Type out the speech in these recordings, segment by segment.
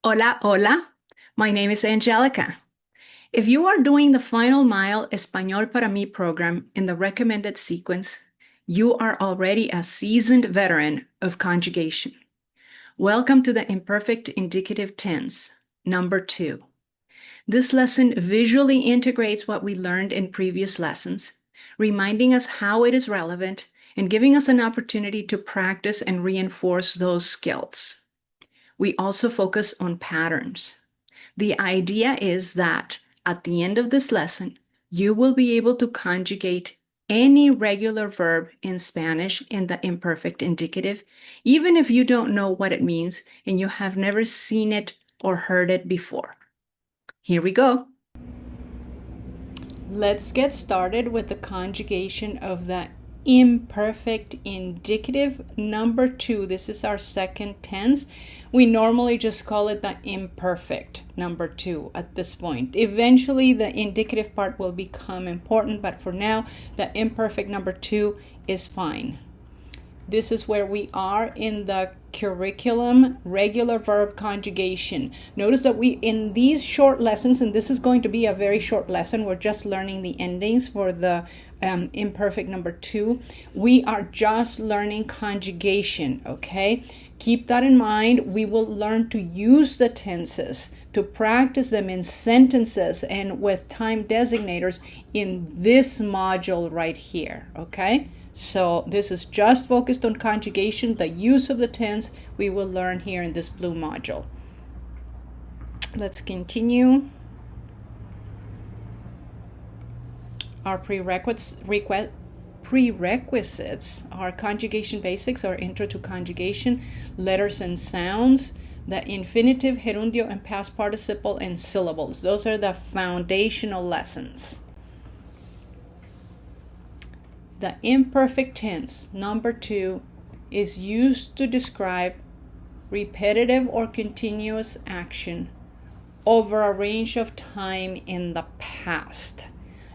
Hola, hola. My name is Angelica. If you are doing the Final Mile Español para mí program in the recommended sequence, you are already a seasoned veteran of conjugation. Welcome to the Imperfect Indicative Tense, number 2. This lesson visually integrates what we learned in previous lessons, reminding us how it is relevant and giving us an opportunity to practice and reinforce those skills. We also focus on patterns. The idea is that at the end of this lesson, you will be able to conjugate any regular verb in Spanish in the imperfect indicative, even if you don't know what it means and you have never seen it or heard it before. Here we go. Let's get started with the conjugation of the imperfect indicative number 2. This is our second tense. We normally just call it the imperfect number 2 at this point. Eventually, the indicative part will become important, but for now, the imperfect number 2 is fine. This is where we are in the curriculum, regular verb conjugation. Notice that in these short lessons, and this is going to be a very short lesson, we're just learning the endings for the imperfect number 2. We are just learning conjugation, okay? Keep that in mind. We will learn to use the tenses, to practice them in sentences and with time designators in this module right here, okay? So this is just focused on conjugation, the use of the tense we will learn here in this blue module. Let's continue. Our prerequisites are conjugation basics or intro to conjugation, letters and sounds, the infinitive, gerundio, and past participle, and syllables. Those are the foundational lessons. The imperfect tense, number 2, is used to describe repetitive or continuous action over a range of time in the past.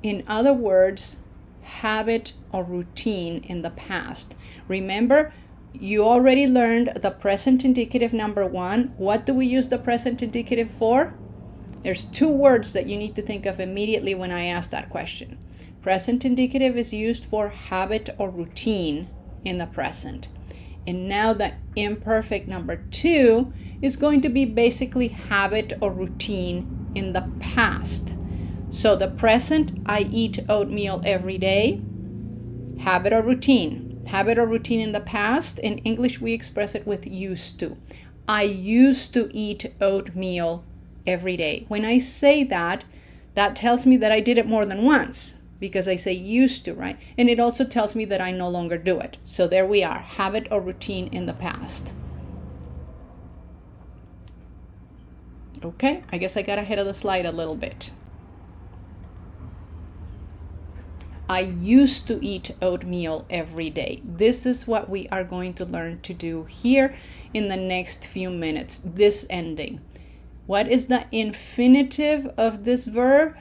In other words, habit or routine in the past. Remember, you already learned the present indicative number 1. What do we use the present indicative for? There's 2 words that you need to think of immediately when I ask that question. Present indicative is used for habit or routine in the present. And now the imperfect number 2 is going to be basically habit or routine in the past. So the present, I eat oatmeal every day. Habit or routine. Habit or routine in the past. In English, we express it with used to. I used to eat oatmeal every day. When I say that, that tells me that I did it more than once, because I say used to, right? And it also tells me that I no longer do it. So there we are, habit or routine in the past. Okay, I guess I got ahead of the slide a little bit. I used to eat oatmeal every day. This is what we are going to learn to do here in the next few minutes, this ending. What is the infinitive of this verb?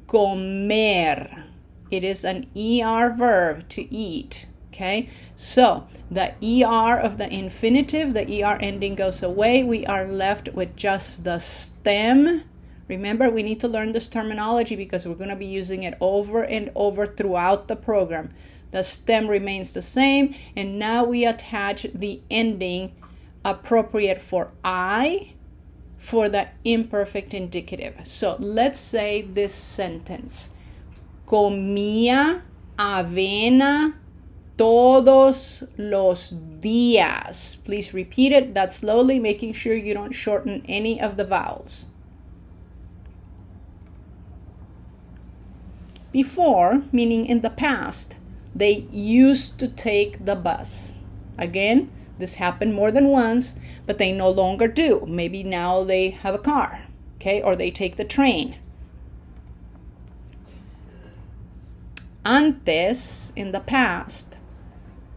Comer. It is an ER verb, to eat. Okay, so the ER of the infinitive, the ER ending goes away. We are left with just the stem. Remember, we need to learn this terminology because we're going to be using it over and over throughout the program. The stem remains the same, and now we attach the ending appropriate for I for the imperfect indicative. So let's say this sentence. Comía avena todos los días. Please repeat it that slowly, making sure you don't shorten any of the vowels. Before, meaning in the past, they used to take the bus. Again, this happened more than once, but they no longer do. Maybe now they have a car, okay, or they take the train. Antes, in the past,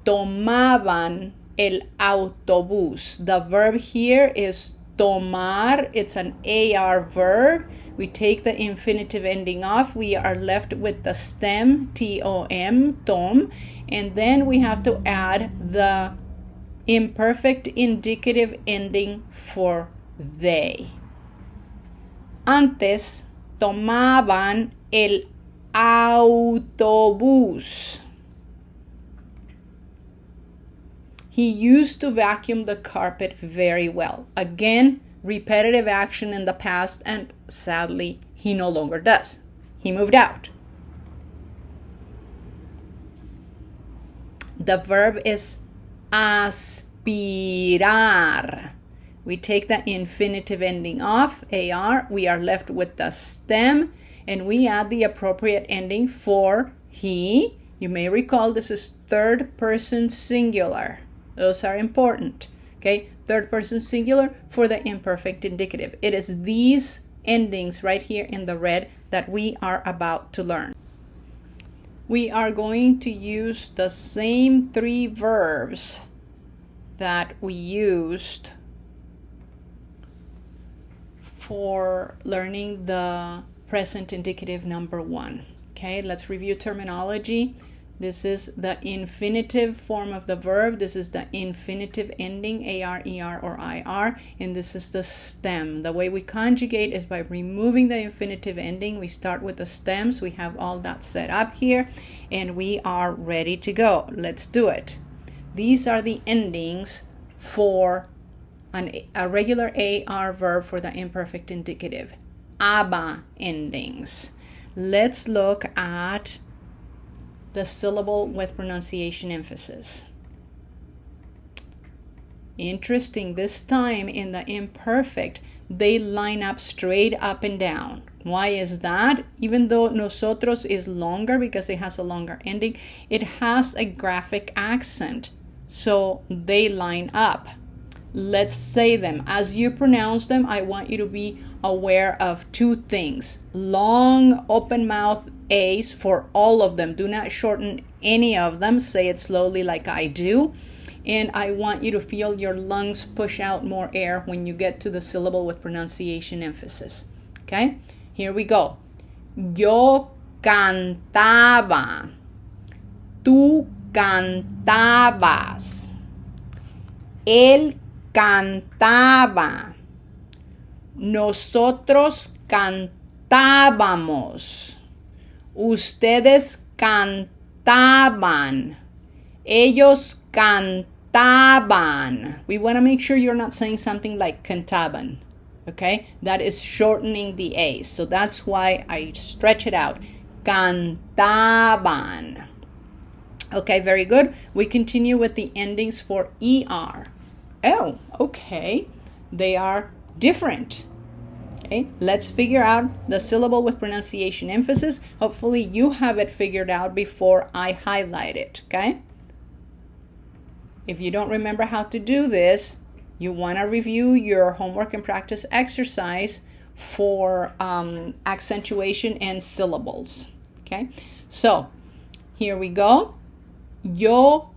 tomaban el autobús. The verb here is tomar. It's an AR verb. We take the infinitive ending off. We are left with the stem, T-O-M, tom. And then we have to add the imperfect indicative ending for they. Antes tomaban el autobús. He used to vacuum the carpet very well. Again, repetitive action in the past, and sadly, he no longer does. He moved out. The verb is aspirar. We take the infinitive ending off, AR. We are left with the stem, and we add the appropriate ending for he. You may recall this is third person singular. Those are important. Okay, third person singular for the imperfect indicative. It is these endings right here in the red that we are about to learn. We are going to use the same three verbs that we used for learning the present indicative number 1. Okay, let's review terminology. This is the infinitive form of the verb. This is the infinitive ending, AR, ER, or IR. And this is the stem. The way we conjugate is by removing the infinitive ending. We start with the stems. We have all that set up here. And we are ready to go. Let's do it. These are the endings for a regular AR verb for the imperfect indicative. ABA endings. Let's look at the syllable with pronunciation emphasis. Interesting, this time in the imperfect, they line up straight up and down. Why is that? Even though nosotros is longer because it has a longer ending, it has a graphic accent. So they line up. Let's say them. As you pronounce them, I want you to be aware of two things. Long open mouth A's for all of them. Do not shorten any of them. Say it slowly like I do. And I want you to feel your lungs push out more air when you get to the syllable with pronunciation emphasis. Okay? Here we go. Yo cantaba. Tú cantabas. Él cantaba. Nosotros cantábamos. Ustedes cantaban. Ellos cantaban. We want to make sure you're not saying something like cantaban. Okay? That is shortening the A. So that's why I stretch it out. Cantaban. Okay, very good. We continue with the endings for ER. Oh, okay. They are different. Okay, let's figure out the syllable with pronunciation emphasis. Hopefully you have it figured out before I highlight it, okay? If you don't remember how to do this, you want to review your homework and practice exercise for accentuation and syllables, okay? So, here we go. Yo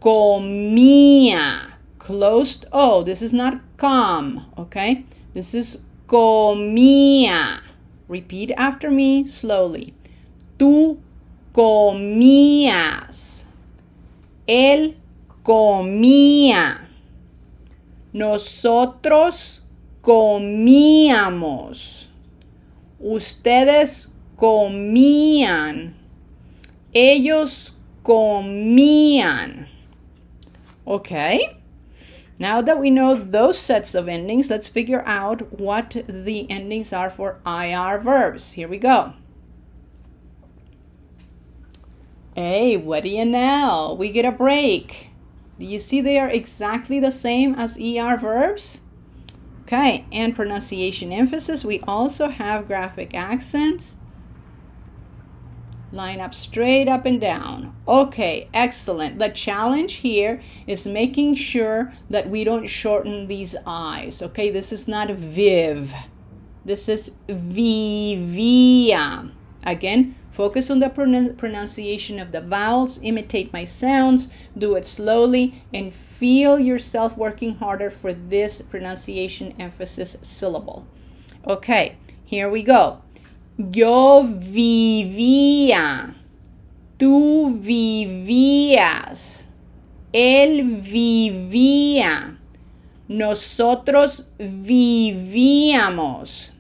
comía. Closed O. This is not com, okay? This is comía. Repeat after me slowly. Tú comías. Él comía. Nosotros comíamos. Ustedes comían. Ellos comían. Okay? Now that we know those sets of endings, let's figure out what the endings are for IR verbs. Here we go. Hey, what do you know? We get a break. Do you see they are exactly the same as ER verbs? Okay, and pronunciation emphasis. We also have graphic accents. Line up straight up and down. Okay, excellent. The challenge here is making sure that we don't shorten these I's. Okay, this is not viv. This is vivia. Again, focus on the pronunciation of the vowels. Imitate my sounds. Do it slowly and feel yourself working harder for this pronunciation emphasis syllable. Okay, here we go. Yo vivía, tú vivías, él vivía, Nosotros vivíamos.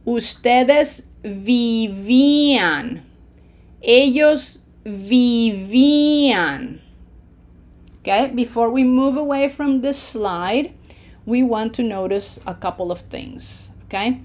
Ustedes vivían. Ellos vivían. Okay, before we move away from this slide, we want to notice a couple of things. Okay,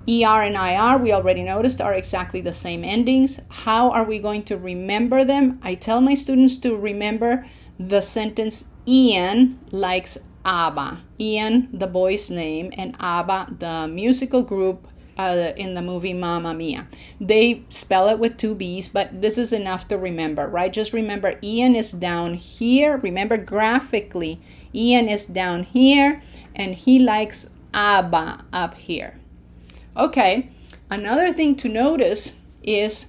ER and IR, we already noticed, are exactly the same endings. How are we going to remember them? I tell my students to remember the sentence Ian likes ABBA. Ian, the boy's name, and ABBA, the musical group in the movie Mamma Mia. They spell it with two B's, but this is enough to remember, right? Just remember Ian is down here. Remember graphically, Ian is down here, and he likes ABBA up here. Okay, another thing to notice is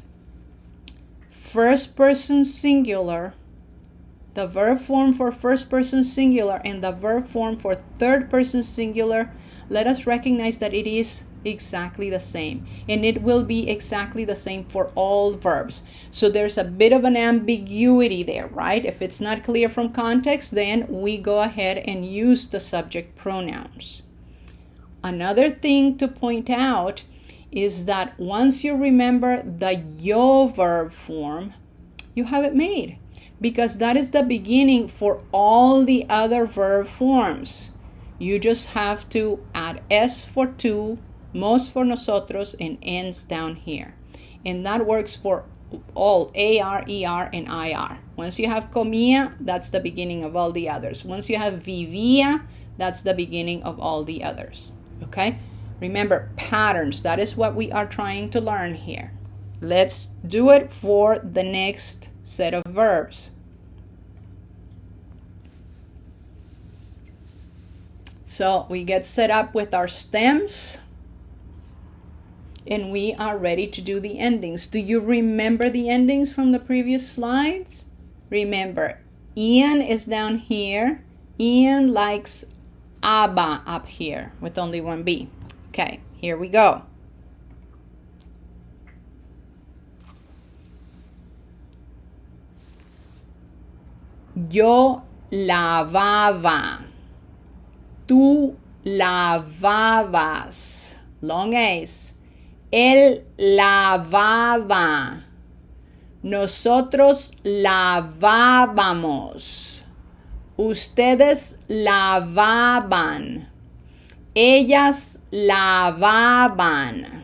first person singular, the verb form for first person singular and the verb form for third person singular. Let us recognize that it is exactly the same, and it will be exactly the same for all verbs. So there's a bit of an ambiguity there, right? If it's not clear from context, then we go ahead and use the subject pronouns. Another thing to point out is that once you remember the yo verb form, you have it made, because that is the beginning for all the other verb forms. You just have to add S for tú, mos for nosotros, and ends down here. And that works for all AR, ER, and IR. Once you have comía, that's the beginning of all the others. Once you have vivía, that's the beginning of all the others. Okay? Remember, patterns. That is what we are trying to learn here. Let's do it for the next set of verbs. So we get set up with our stems, and we are ready to do the endings. Do you remember the endings from the previous slides? Remember, Ian is down here. Ian likes ABBA up here with only one B. Okay, here we go. Yo lavaba. Tú lavabas. Long A's. Él lavaba. Nosotros lavábamos. Ustedes lavaban. Ellas lavaban.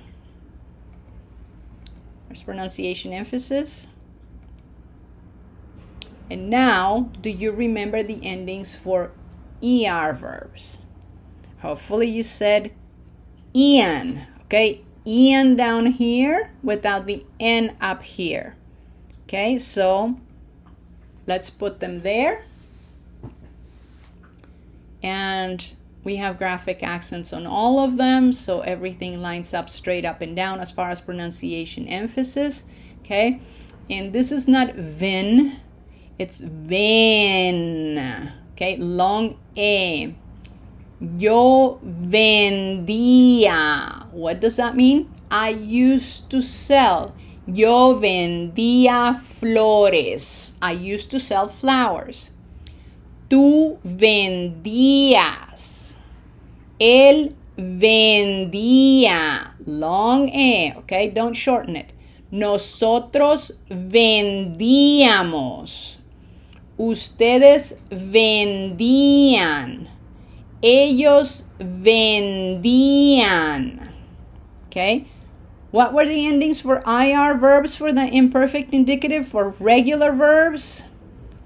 There's pronunciation emphasis. And now, do you remember the endings for ER verbs? Hopefully you said Ian. Okay, Ian down here without the N up here. Okay, so let's put them there. And we have graphic accents on all of them, so everything lines up straight up and down as far as pronunciation emphasis. Okay, and this is not vin, it's ven. Okay, long E. Yo vendía. What does that mean? I used to sell. Yo vendía flores. I used to sell flowers. Tú vendías. Él vendía. Long E, okay? Don't shorten it. Nosotros vendíamos. Ustedes vendían. Ellos vendían. Okay? What were the endings for IR verbs for the imperfect indicative for regular verbs?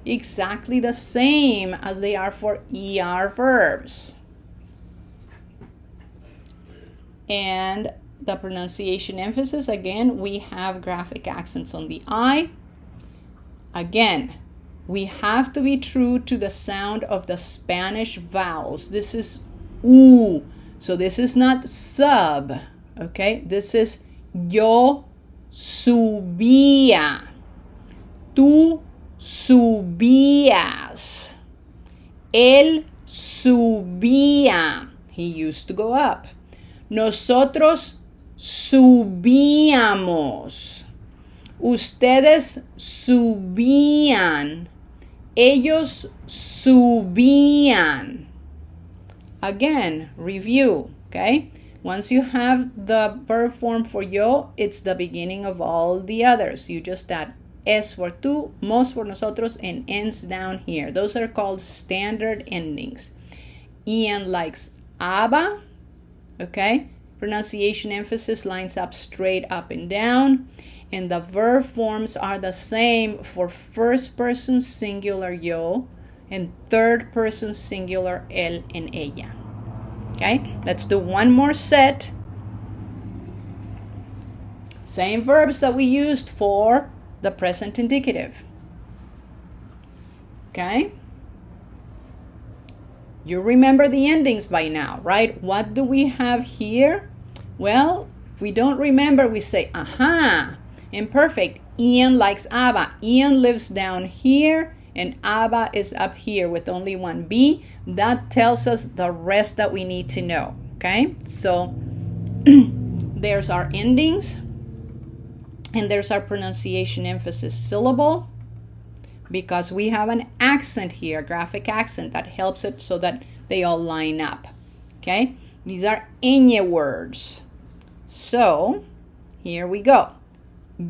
Exactly the same as they are for ER verbs. And the pronunciation emphasis, again, we have graphic accents on the I. Again, we have to be true to the sound of the Spanish vowels. This is U. So this is not sub. Okay? This is yo subía. Tú subías. Él subía. He used to go up. Nosotros subíamos. Ustedes subían. Ellos subían. Again, review, okay? Once you have the verb form for yo, it's the beginning of all the others. You just add es for tú, mos for nosotros, and ends down here. Those are called standard endings. Ian likes Abba, okay? Pronunciation emphasis lines up straight up and down. And the verb forms are the same for first person singular yo and third person singular él and ella. Okay, let's do one more set. Same verbs that we used for the present indicative. Okay, you remember the endings by now, right? What do we have here? Well, if we don't remember, we say, aha, imperfect. Ian likes Abba. Ian lives down here and Abba is up here with only one B. That tells us the rest that we need to know, okay? So there's our endings and there's our pronunciation emphasis syllable, because we have an accent here, graphic accent, that helps it so that they all line up, okay? These are ñ words. So here we go.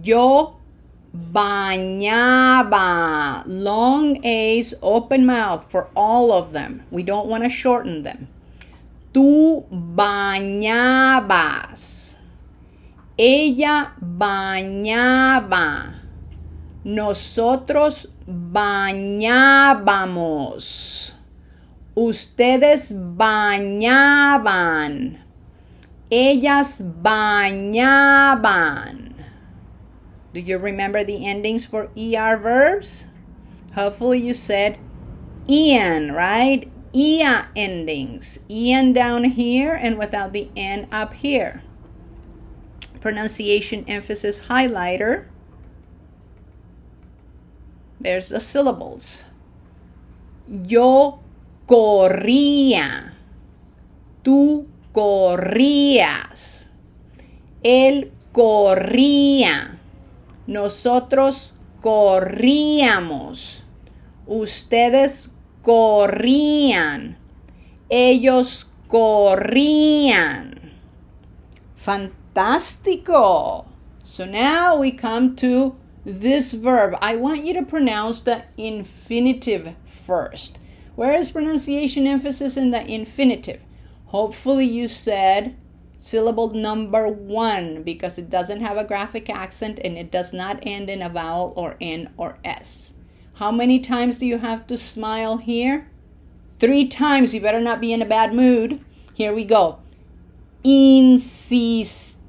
Yo bañaba. Long A's, open mouth for all of them. We don't want to shorten them. Tú bañabas. Ella bañaba. Nosotros bañábamos. Ustedes bañaban. Ellas bañaban. Do you remember the endings for ER verbs? Hopefully you said Ian, right? Ia endings. Ian down here and without the N up here. Pronunciation emphasis highlighter. There's the syllables. Yo corría. Tú corrías. Él corría. Nosotros corríamos. Ustedes corrían. Ellos corrían. Fantástico. So now we come to this verb. I want you to pronounce the infinitive first. Where is pronunciation emphasis in the infinitive? Hopefully you said syllable number 1, because it doesn't have a graphic accent and it does not end in a vowel or N or S. How many times do you have to smile here? 3 times. You better not be in a bad mood. Here we go. Insistir.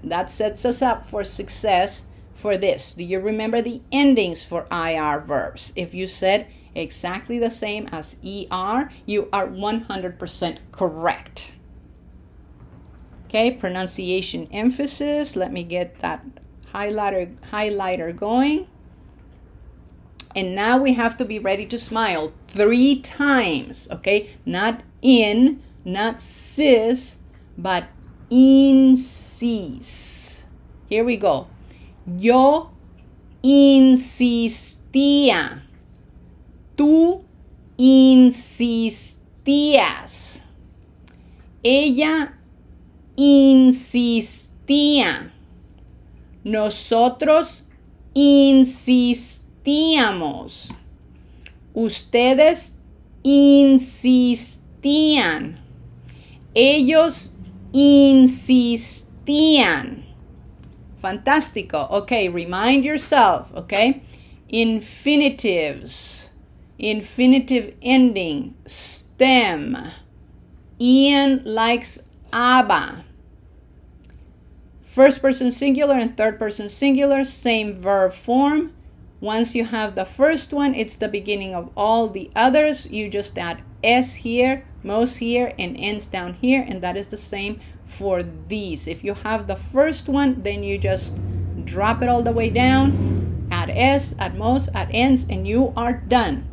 That sets us up for success for this. Do you remember the endings for IR verbs? If you said exactly the same as ER, you are 100% correct. Okay, pronunciation emphasis. Let me get that highlighter going. And now we have to be ready to smile 3 times, okay? Not in, not sis, but insis. Here we go. Yo insistía. Tú insistías. Ella insistía. Nosotros insistíamos. Ustedes insistían. Ellos insistían. Fantástico. Okay, remind yourself, okay? Infinitives. Infinitive ending. Stem. Ian likes Abba. First person singular and third person singular, same verb form. Once you have the first one, it's the beginning of all the others. You just add S here, mos here, and ends down here, and that is the same for these. If you have the first one, then you just drop it all the way down, add S, add mos, add ends, and you are done.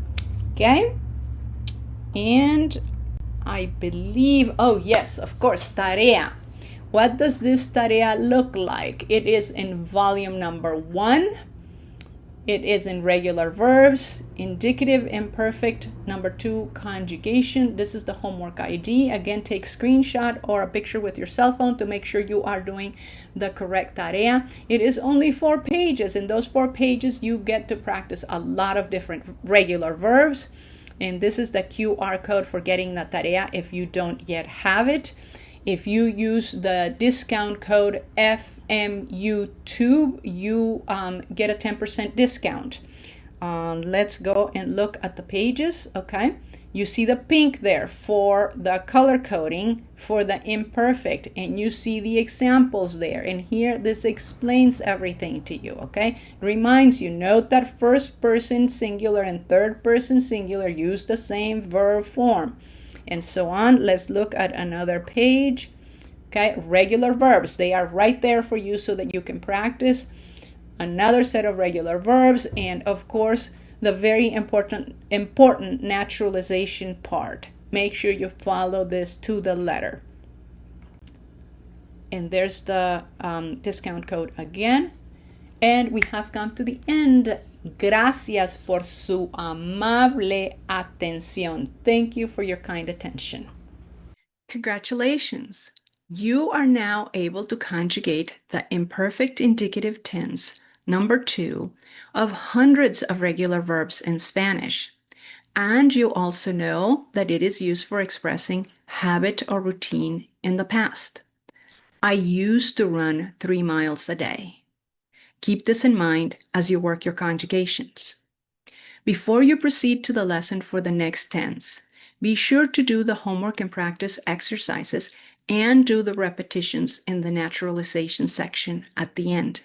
Okay? And I believe, oh yes, of course, tarea. What does this tarea look like? It is in volume number 1. It is in regular verbs, indicative, imperfect. Number 2, conjugation. This is the homework ID. Again, take screenshot or a picture with your cell phone to make sure you are doing the correct tarea. It is only 4 pages. In those 4 pages, you get to practice a lot of different regular verbs. And this is the QR code for getting the tarea if you don't yet have it. If you use the discount code FMUTube, you get a 10% discount. Let's go and look at the pages, okay? You see the pink there for the color coding for the imperfect, and you see the examples there. And here, this explains everything to you, okay? Reminds you, note that first person singular and third person singular use the same verb form, and so on. Let's look at another page. Okay, regular verbs, they are right there for you so that you can practice another set of regular verbs, and of course the very important naturalization part. Make sure you follow this to the letter. And there's the discount code again. And we have come to the end. Gracias por su amable atención. Thank you for your kind attention. Congratulations. You are now able to conjugate the imperfect indicative tense, number 2, of hundreds of regular verbs in Spanish. And you also know that it is used for expressing habit or routine in the past. I used to run 3 miles a day. Keep this in mind as you work your conjugations. Before you proceed to the lesson for the next tense, be sure to do the homework and practice exercises and do the repetitions in the naturalization section at the end.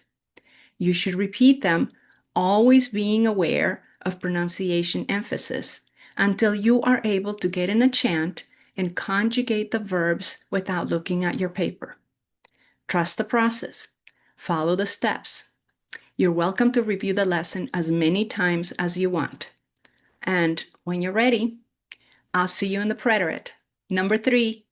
You should repeat them, always being aware of pronunciation emphasis, until you are able to get in a chant and conjugate the verbs without looking at your paper. Trust the process. Follow the steps. You're welcome to review the lesson as many times as you want. And when you're ready, I'll see you in the preterite. Number 3.